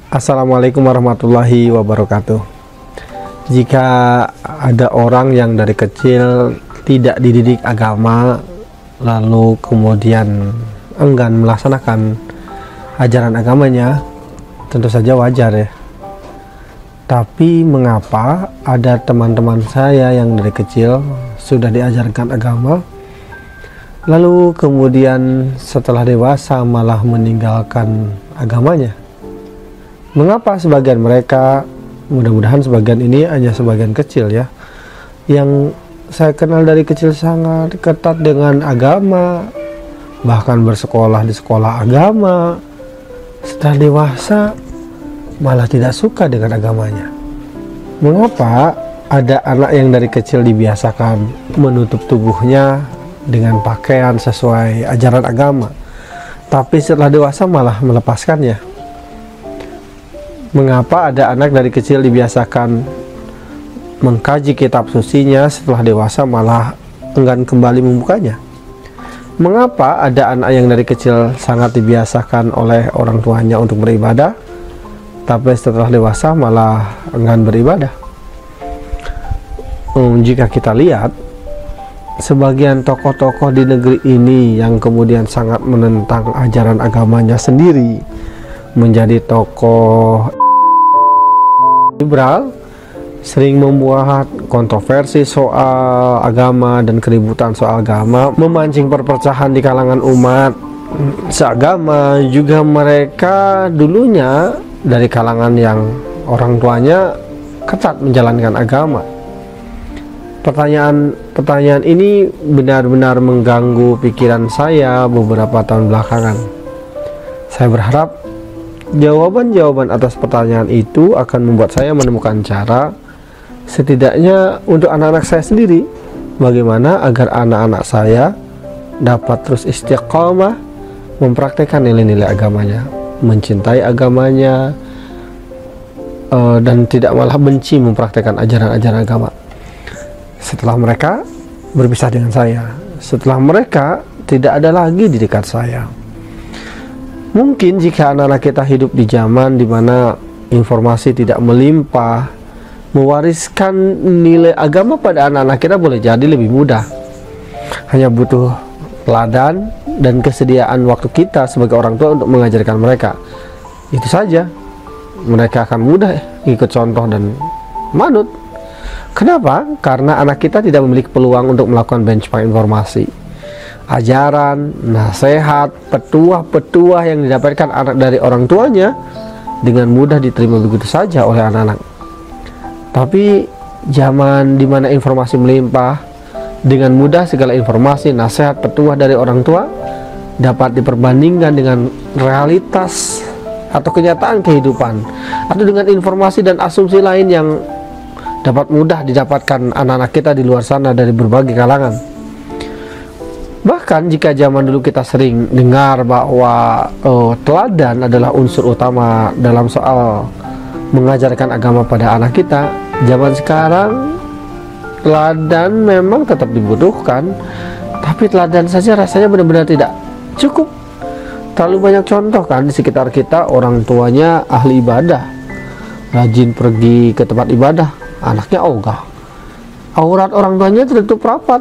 Assalamualaikum warahmatullahi wabarakatuh. Jika ada orang yang dari kecil tidak dididik agama, lalu kemudian enggan melaksanakan ajaran agamanya, tentu saja wajar ya. Tapi mengapa ada teman-teman saya yang dari kecil sudah diajarkan agama, lalu kemudian setelah dewasa malah meninggalkan agamanya? Mengapa sebagian mereka, mudah-mudahan sebagian ini hanya sebagian kecil ya, yang saya kenal dari kecil sangat ketat dengan agama, bahkan bersekolah di sekolah agama, setelah dewasa malah tidak suka dengan agamanya? Mengapa ada anak yang dari kecil dibiasakan menutup tubuhnya dengan pakaian sesuai ajaran agama, tapi setelah dewasa malah melepaskannya? Mengapa ada anak dari kecil dibiasakan mengkaji kitab sucinya, setelah dewasa malah enggan kembali membukanya? Mengapa ada anak yang dari kecil sangat dibiasakan oleh orang tuanya untuk beribadah, tapi setelah dewasa malah enggan beribadah? Jika kita lihat, sebagian tokoh-tokoh di negeri ini yang kemudian sangat menentang ajaran agamanya sendiri, menjadi tokoh liberal, sering membuat kontroversi soal agama dan keributan soal agama, memancing perpecahan di kalangan umat seagama. Juga mereka dulunya dari kalangan yang orang tuanya ketat menjalankan agama. Pertanyaan ini benar-benar mengganggu pikiran saya beberapa tahun belakangan. Saya berharap jawaban-jawaban atas pertanyaan itu akan membuat saya menemukan cara, setidaknya untuk anak-anak saya sendiri, bagaimana agar anak-anak saya dapat terus istiqamah mempraktekkan nilai-nilai agamanya, mencintai agamanya, dan tidak malah benci mempraktekkan ajaran-ajaran agama. Setelah mereka berpisah dengan saya, setelah mereka tidak ada lagi di dekat saya. Mungkin jika anak-anak kita hidup di zaman di mana informasi tidak melimpah, mewariskan nilai agama pada anak-anak kita boleh jadi lebih mudah. Hanya butuh teladan dan kesediaan waktu kita sebagai orang tua untuk mengajarkan mereka. Itu saja, mereka akan mudah ikut contoh dan manut. Kenapa? Karena anak kita tidak memiliki peluang untuk melakukan benchmark informasi, ajaran, nasihat, petuah-petuah yang didapatkan anak dari orang tuanya dengan mudah diterima begitu saja oleh anak-anak. Tapi zaman di mana informasi melimpah, dengan mudah segala informasi, nasihat, petuah dari orang tua dapat diperbandingkan dengan realitas atau kenyataan kehidupan, atau dengan informasi dan asumsi lain yang dapat mudah didapatkan anak-anak kita di luar sana dari berbagai kalangan. Bahkan jika zaman dulu kita sering dengar bahwa teladan adalah unsur utama dalam soal mengajarkan agama pada anak kita, zaman sekarang teladan memang tetap dibutuhkan, tapi teladan saja rasanya benar-benar tidak cukup. Terlalu banyak contoh kan di sekitar kita, orang tuanya ahli ibadah, rajin pergi ke tempat ibadah, anaknya ogah. Aurat orang tuanya tertutup rapat,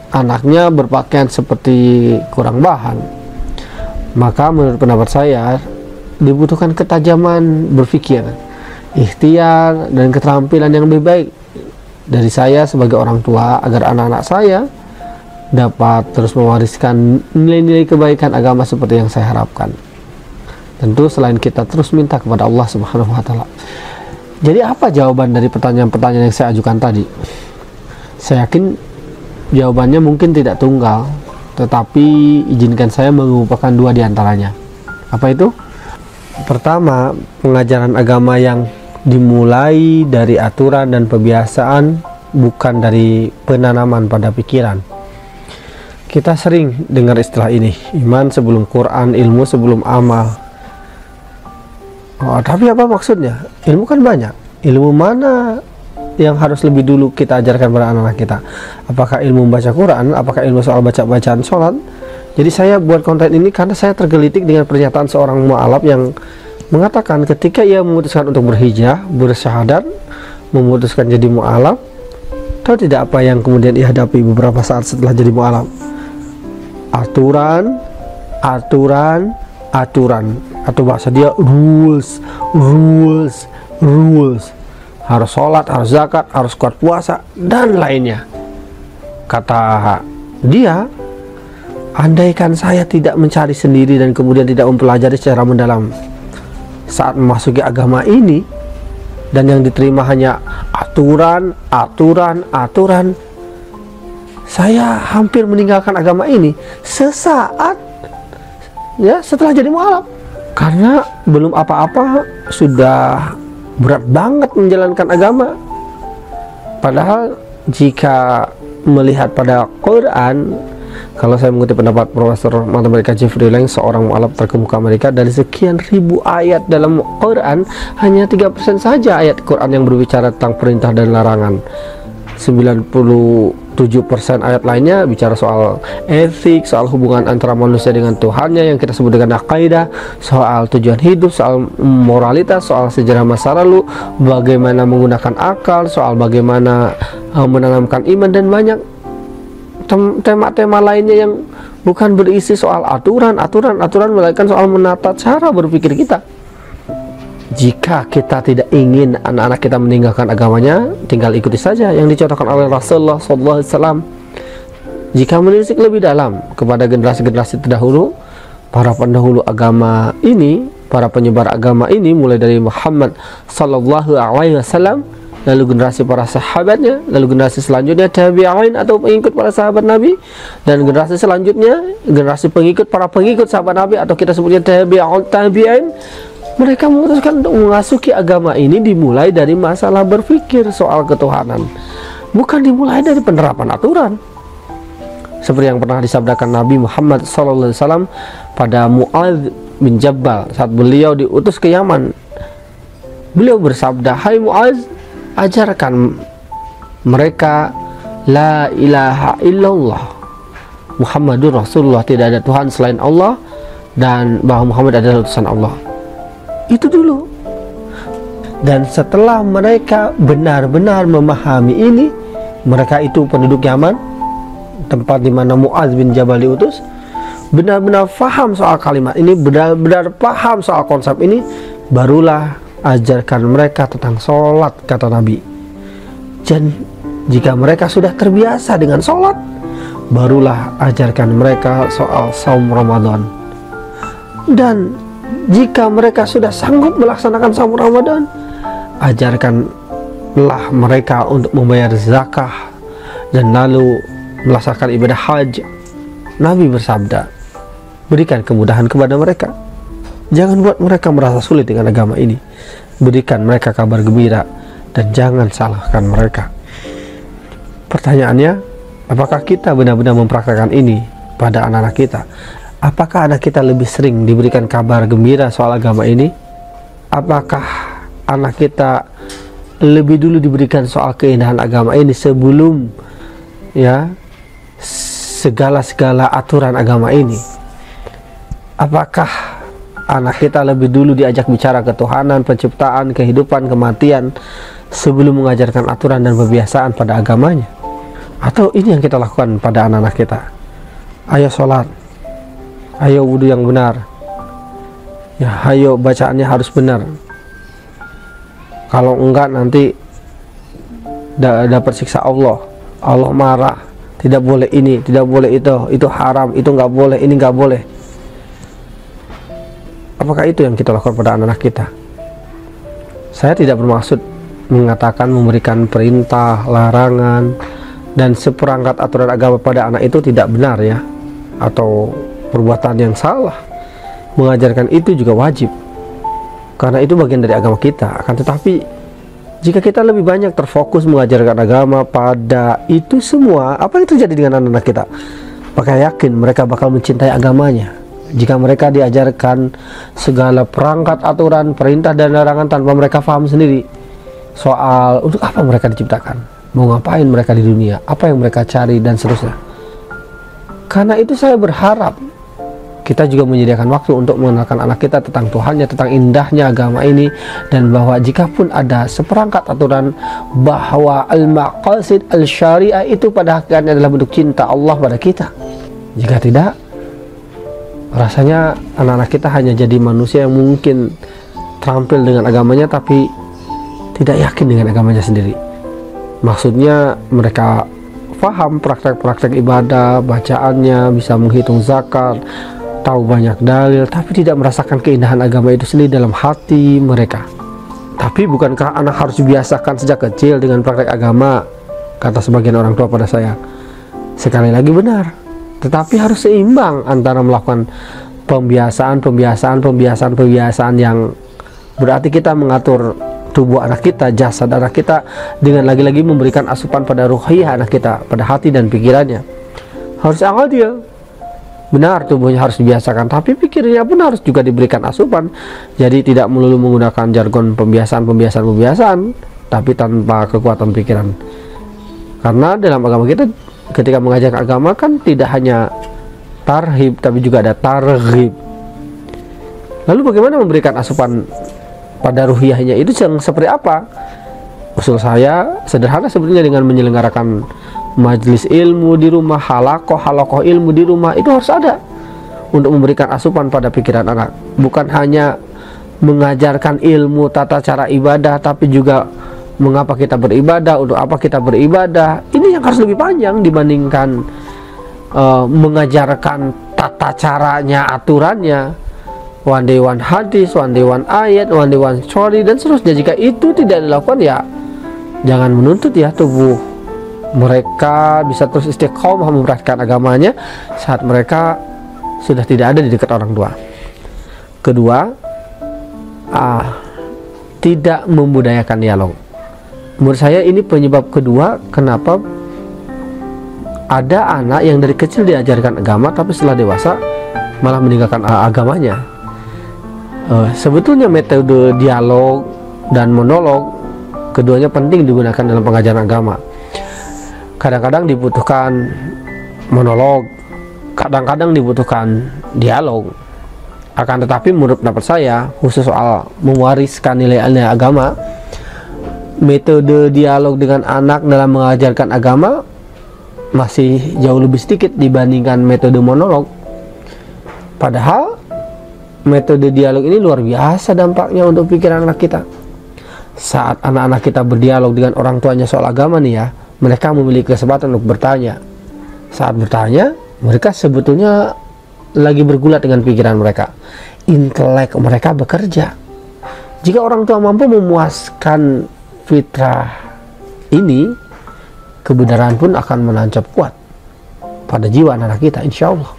anaknya berpakaian seperti kurang bahan. Maka menurut pendapat saya dibutuhkan ketajaman berpikir, ikhtiar, dan keterampilan yang lebih baik dari saya sebagai orang tua agar anak-anak saya dapat terus mewariskan nilai-nilai kebaikan agama seperti yang saya harapkan. Tentu selain kita terus minta kepada Allah Subhanahu wa Ta'ala. Jadi apa jawaban dari pertanyaan-pertanyaan yang saya ajukan tadi? Saya yakin jawabannya mungkin tidak tunggal, tetapi izinkan saya mengumpulkan dua diantaranya. Apa itu? Pertama, pengajaran agama yang dimulai dari aturan dan kebiasaan, bukan dari penanaman pada pikiran. Kita sering dengar istilah ini, iman sebelum Quran, ilmu sebelum amal. Tapi apa maksudnya? Ilmu kan banyak. Ilmu mana yang harus lebih dulu kita ajarkan pada anak-anak kita? Apakah ilmu membaca Quran? Apakah ilmu soal bacaan sholat? Jadi saya buat konten ini karena saya tergelitik dengan pernyataan seorang mu'alaf yang mengatakan ketika ia memutuskan untuk berhijrah, bersyahadat, memutuskan jadi mu'alaf, tahu tidak apa yang kemudian ia hadapi beberapa saat setelah jadi mu'alaf? Aturan, atau bahasa dia rules. Harus sholat, harus zakat, harus kuat puasa, dan lainnya. Kata dia, andaikan saya tidak mencari sendiri dan kemudian tidak mempelajari secara mendalam saat memasuki agama ini, dan yang diterima hanya aturan, saya hampir meninggalkan agama ini sesaat ya setelah jadi mu'alaf, karena belum apa-apa sudah berat banget menjalankan agama. Padahal jika melihat pada Quran, kalau saya mengutip pendapat Profesor Matematika Jeffrey Lang, seorang mu'alaf terkemuka Amerika, dari sekian ribu ayat dalam Quran, hanya 3% saja ayat Quran yang berbicara tentang perintah dan larangan. 97% ayat lainnya bicara soal etik, soal hubungan antara manusia dengan Tuhannya yang kita sebut dengan akidah, soal tujuan hidup, soal moralitas, soal sejarah masa lalu, bagaimana menggunakan akal, soal bagaimana menanamkan iman, dan banyak tema-tema lainnya yang bukan berisi soal aturan, melainkan soal menata cara berpikir kita. Jika kita tidak ingin anak-anak kita meninggalkan agamanya, tinggal ikuti saja yang dicontohkan oleh Rasulullah SAW. Jika menelisik lebih dalam kepada generasi-generasi terdahulu, para pendahulu agama ini, para penyebar agama ini, mulai dari Muhammad SAW, lalu generasi para sahabatnya, lalu generasi selanjutnya tabi'in atau pengikut para sahabat Nabi, dan generasi selanjutnya generasi pengikut para pengikut sahabat Nabi, atau kita sebutnya tabi'in. Mereka memutuskan untuk memasuki agama ini dimulai dari masalah berpikir soal ketuhanan, bukan dimulai dari penerapan aturan. Seperti yang pernah disabdakan Nabi Muhammad SAW pada Mu'adz bin Jabal saat beliau diutus ke Yaman. Beliau bersabda, "Hai Mu'adz, ajarkan mereka la ilaha illallah, Muhammadur Rasulullah, tidak ada Tuhan selain Allah, dan bahwa Muhammad adalah utusan Allah." Itu dulu. Dan setelah mereka benar-benar memahami ini, mereka itu penduduk Yaman, tempat di mana Mu'adz bin Jabal diutus, benar-benar paham soal kalimat ini, benar-benar paham soal konsep ini, barulah ajarkan mereka tentang sholat, kata Nabi. Dan jika mereka sudah terbiasa dengan sholat, barulah ajarkan mereka soal saum Ramadan. Dan jika mereka sudah sanggup melaksanakan saum Ramadan, ajarkanlah mereka untuk membayar zakah dan lalu melaksanakan ibadah haji. Nabi bersabda, berikan kemudahan kepada mereka, jangan buat mereka merasa sulit dengan agama ini, berikan mereka kabar gembira dan jangan salahkan mereka. Pertanyaannya, apakah kita benar-benar mempraktikkan ini pada anak-anak kita? Apakah anak kita lebih sering diberikan kabar gembira soal agama ini? Apakah anak kita lebih dulu diberikan soal keindahan agama ini sebelum ya segala aturan agama ini? Apakah anak kita lebih dulu diajak bicara ketuhanan, penciptaan, kehidupan, kematian sebelum mengajarkan aturan dan kebiasaan pada agamanya? Atau ini yang kita lakukan pada anak-anak kita? Ayo sholat, ayo wudhu yang benar, ya ayo bacaannya harus benar, kalau enggak nanti dapat siksa Allah, Allah marah, tidak boleh ini, tidak boleh itu haram, itu nggak boleh, ini nggak boleh. Apakah itu yang kita lakukan pada anak-anak kita? Saya tidak bermaksud mengatakan memberikan perintah, larangan, dan seperangkat aturan agama pada anak itu tidak benar ya, atau perbuatan yang salah. Mengajarkan itu juga wajib, karena itu bagian dari agama kita. Akan tetapi jika kita lebih banyak terfokus mengajarkan agama pada itu semua, apa yang terjadi dengan anak-anak kita? Maka yakin mereka bakal mencintai agamanya. Jika mereka diajarkan segala perangkat aturan, perintah dan larangan tanpa mereka paham sendiri soal untuk apa mereka diciptakan, mau ngapain mereka di dunia, apa yang mereka cari, dan seterusnya. Karena itu saya berharap kita juga menyediakan waktu untuk mengenalkan anak kita tentang Tuhannya, tentang indahnya agama ini, dan bahwa jikapun ada seperangkat aturan bahwa al-maqasid al-syariah itu pada hakikatnya adalah bentuk cinta Allah pada kita. Jika tidak, rasanya anak-anak kita hanya jadi manusia yang mungkin terampil dengan agamanya tapi tidak yakin dengan agamanya sendiri. Maksudnya mereka paham praktek-praktek ibadah, bacaannya, bisa menghitung zakat, tahu banyak dalil, tapi tidak merasakan keindahan agama itu sendiri dalam hati mereka. Tapi bukankah anak harus dibiasakan sejak kecil dengan praktek agama? Kata sebagian orang tua pada saya. Sekali lagi benar, tetapi harus seimbang antara melakukan pembiasaan yang berarti kita mengatur tubuh anak kita, jasad anak kita, dengan lagi-lagi memberikan asupan pada ruhiyah anak kita, pada hati dan pikirannya. Harus adil. Benar, tubuhnya harus dibiasakan, tapi pikirnya pun harus juga diberikan asupan. Jadi tidak melulu menggunakan jargon pembiasaan, tapi tanpa kekuatan pikiran. Karena dalam agama kita, ketika mengajak agama kan tidak hanya tarhib, tapi juga ada targhib. Lalu bagaimana memberikan asupan pada ruhiyahnya itu yang seperti apa? Usul saya sederhana sebetulnya, dengan menyelenggarakan majelis ilmu di rumah, halakoh ilmu di rumah, itu harus ada untuk memberikan asupan pada pikiran anak. Bukan hanya mengajarkan ilmu tata cara ibadah, tapi juga mengapa kita beribadah, untuk apa kita beribadah. Ini yang harus lebih panjang dibandingkan mengajarkan tata caranya, aturannya, one day one hadis, one day one ayat, one day one story, dan seterusnya. Jika itu tidak dilakukan, ya jangan menuntut ya tubuh mereka bisa terus istiqomah memperhatikan agamanya saat mereka sudah tidak ada di dekat orang tua. Kedua, tidak membudayakan dialog. Menurut saya ini penyebab kedua kenapa ada anak yang dari kecil diajarkan agama tapi setelah dewasa malah meninggalkan agamanya. Sebetulnya metode dialog dan monolog keduanya penting digunakan dalam pengajaran agama. Kadang-kadang dibutuhkan monolog, kadang-kadang dibutuhkan dialog. Akan tetapi menurut pendapat saya, khusus soal mewariskan nilai-nilai agama, metode dialog dengan anak dalam mengajarkan agama masih jauh lebih sedikit dibandingkan metode monolog. Padahal metode dialog ini luar biasa dampaknya untuk pikiran anak kita. Saat anak-anak kita berdialog dengan orang tuanya soal agama nih ya, mereka memiliki kesempatan untuk bertanya. Saat bertanya, mereka sebetulnya lagi bergulat dengan pikiran mereka. Intelek mereka bekerja. Jika orang tua mampu memuaskan fitrah ini, kebenaran pun akan menancap kuat pada jiwa anak kita, insya Allah.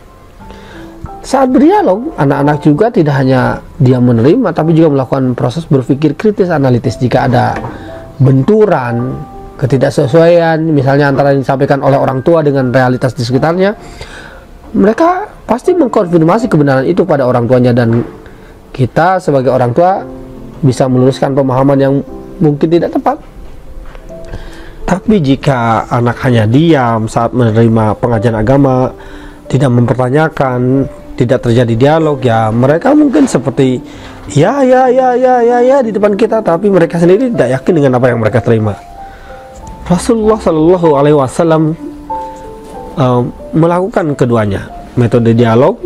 Saat berdialog, anak-anak juga tidak hanya dia menerima, tapi juga melakukan proses berpikir kritis analitis. Jika ada benturan, ketidaksesuaian, misalnya antara yang disampaikan oleh orang tua dengan realitas di sekitarnya, mereka pasti mengkonfirmasi kebenaran itu pada orang tuanya, dan kita sebagai orang tua bisa meluruskan pemahaman yang mungkin tidak tepat. Tapi jika anak hanya diam saat menerima pengajaran agama, tidak mempertanyakan, tidak terjadi dialog, ya mereka mungkin seperti ya di depan kita, tapi mereka sendiri tidak yakin dengan apa yang mereka terima. Rasulullah Shallallahu Alaihi Wasallam melakukan keduanya, metode dialog,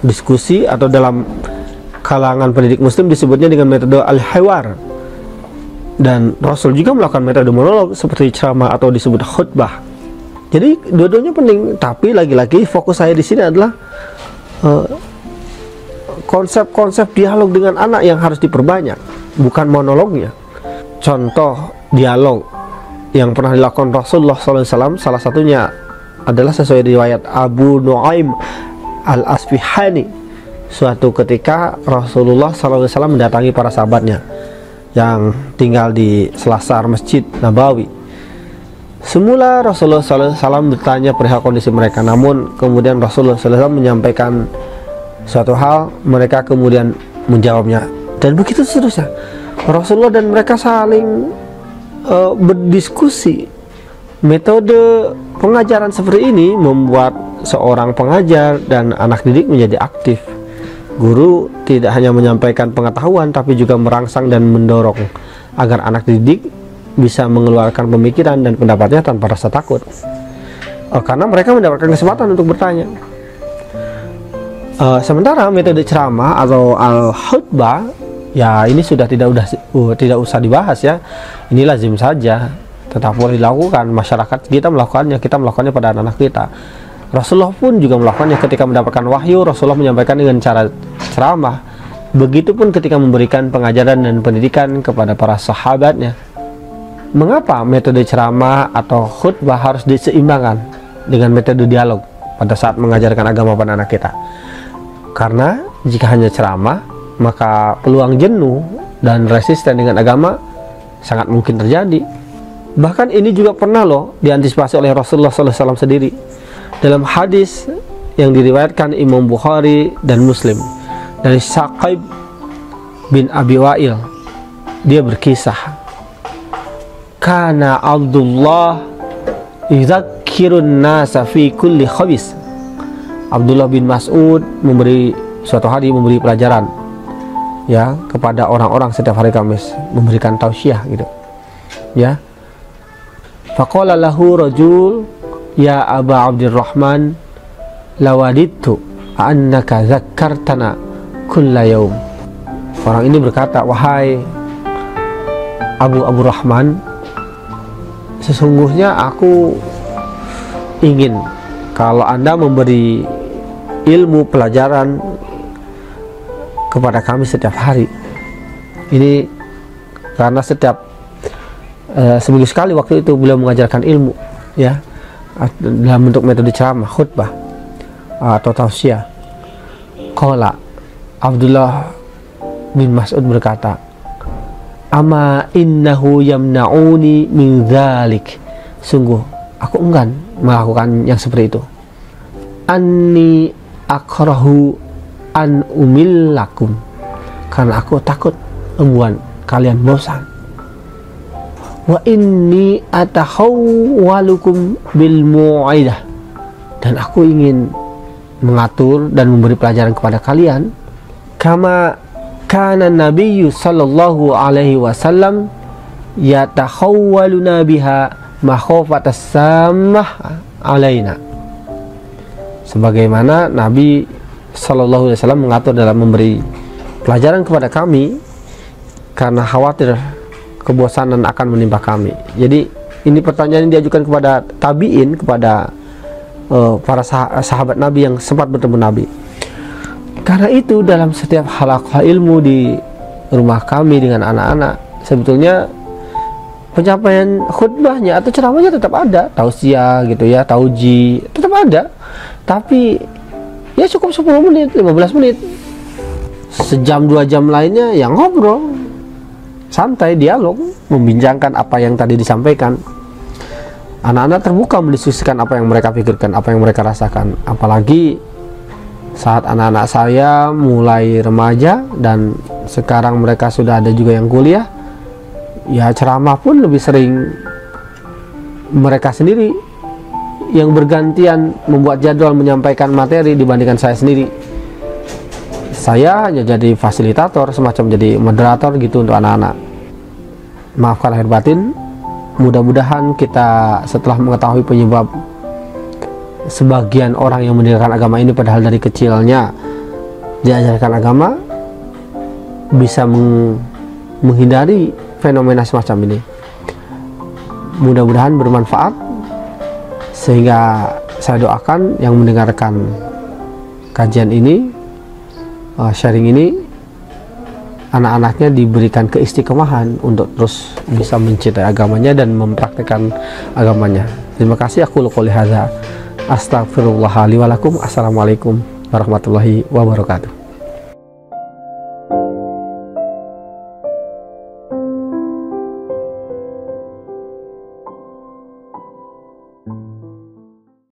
diskusi, atau dalam kalangan pendidik muslim disebutnya dengan metode al-hiwar. Dan Rasul juga melakukan metode monolog seperti ceramah atau disebut khutbah. Jadi dua-duanya penting, tapi lagi-lagi fokus saya di sini adalah konsep-konsep dialog dengan anak yang harus diperbanyak, bukan monolognya. Contoh dialog yang pernah dilakukan Rasulullah SAW, salah satunya adalah sesuai riwayat Abu Nuaim Al-Asfihani. Suatu ketika Rasulullah SAW mendatangi para sahabatnya yang tinggal di selasar Masjid Nabawi. Semula Rasulullah SAW bertanya perihal kondisi mereka, namun kemudian Rasulullah SAW menyampaikan suatu hal, mereka kemudian menjawabnya, dan begitu seterusnya. Rasulullah dan mereka saling berdiskusi, Metode pengajaran seperti ini membuat seorang pengajar dan anak didik menjadi aktif. Guru tidak hanya menyampaikan pengetahuan, tapi juga merangsang dan mendorong agar anak didik bisa mengeluarkan pemikiran dan pendapatnya tanpa rasa takut, karena mereka mendapatkan kesempatan untuk bertanya. Sementara metode ceramah atau al-khutbah, ya ini sudah tidak usah dibahas ya. Ini lazim saja, tetap boleh dilakukan. Masyarakat kita melakukannya pada anak-anak kita. Rasulullah pun juga melakukannya ketika mendapatkan wahyu. Rasulullah menyampaikan dengan cara ceramah. Begitupun ketika memberikan pengajaran dan pendidikan kepada para sahabatnya. Mengapa metode ceramah atau khutbah harus diseimbangkan dengan metode dialog pada saat mengajarkan agama pada anak kita? Karena jika hanya ceramah, maka peluang jenuh dan resisten dengan agama sangat mungkin terjadi. Bahkan ini juga pernah diantisipasi oleh Rasulullah SAW sendiri dalam hadis yang diriwayatkan Imam Bukhari dan Muslim dari Saqib bin Abi Wa'il. Dia berkisah, kana Abdullah yuzakkirun nasa fi kulli khabis. Abdullah bin Mas'ud suatu hari memberi pelajaran ya kepada orang-orang setiap hari Kamis, memberikan tausiah gitu ya. Faqala lahu rajul, ya Aba Abdurrahman, lawadittu annaka zakkartana kulla yaum. Orang ini berkata, wahai Abu Rahman, sesungguhnya aku ingin kalau Anda memberi ilmu pelajaran kepada kami setiap hari. Ini karena setiap seminggu sekali waktu itu beliau mengajarkan ilmu ya, dalam bentuk metode ceramah, khutbah atau tausiah. Qala, Abdullah bin Mas'ud berkata, ama innahu yamna'uni min dzalik. Sungguh aku enggan melakukan yang seperti itu. Anni akrahu an umillakum, karena aku takut membuat kalian bosan. Wa inni atahawwalukum bil mu'idah, dan aku ingin mengatur dan memberi pelajaran kepada kalian kama kana nabiyyu sallallahu alaihi wasallam yatahawwaluna biha makhafatas samah alaina, sebagaimana Nabi sallallahu alaihi wasallam mengatur dalam memberi pelajaran kepada kami karena khawatir kebosanan akan menimpa kami. Jadi ini pertanyaan yang diajukan kepada tabi'in, kepada para sahabat Nabi yang sempat bertemu Nabi. Karena itu dalam setiap halaqah ilmu di rumah kami dengan anak-anak, sebetulnya penyampaian khutbahnya atau ceramahnya tetap ada, tausiah gitu ya, tauji tetap ada, tapi ya cukup 10 menit, 15 menit, sejam 2 jam lainnya yang ngobrol santai, dialog, membincangkan apa yang tadi disampaikan. Anak-anak terbuka mendiskusikan apa yang mereka pikirkan, apa yang mereka rasakan. Apalagi saat anak-anak saya mulai remaja dan sekarang mereka sudah ada juga yang kuliah, ya ceramah pun lebih sering mereka sendiri yang bergantian membuat jadwal menyampaikan materi dibandingkan saya sendiri. Saya hanya jadi fasilitator, semacam jadi moderator gitu untuk anak-anak. Maafkan lahir batin. Mudah-mudahan kita setelah mengetahui penyebab sebagian orang yang meninggalkan agama ini padahal dari kecilnya diajarkan agama, bisa menghindari fenomena semacam ini. Mudah-mudahan bermanfaat, sehingga saya doakan yang mendengarkan kajian ini, sharing ini, anak-anaknya diberikan keistiqomahan untuk terus bisa mencintai agamanya dan mempraktikkan agamanya. Terima kasih. Aku qouli hadza, astaghfirullah li wa lakum. Assalamualaikum warahmatullahi wabarakatuh.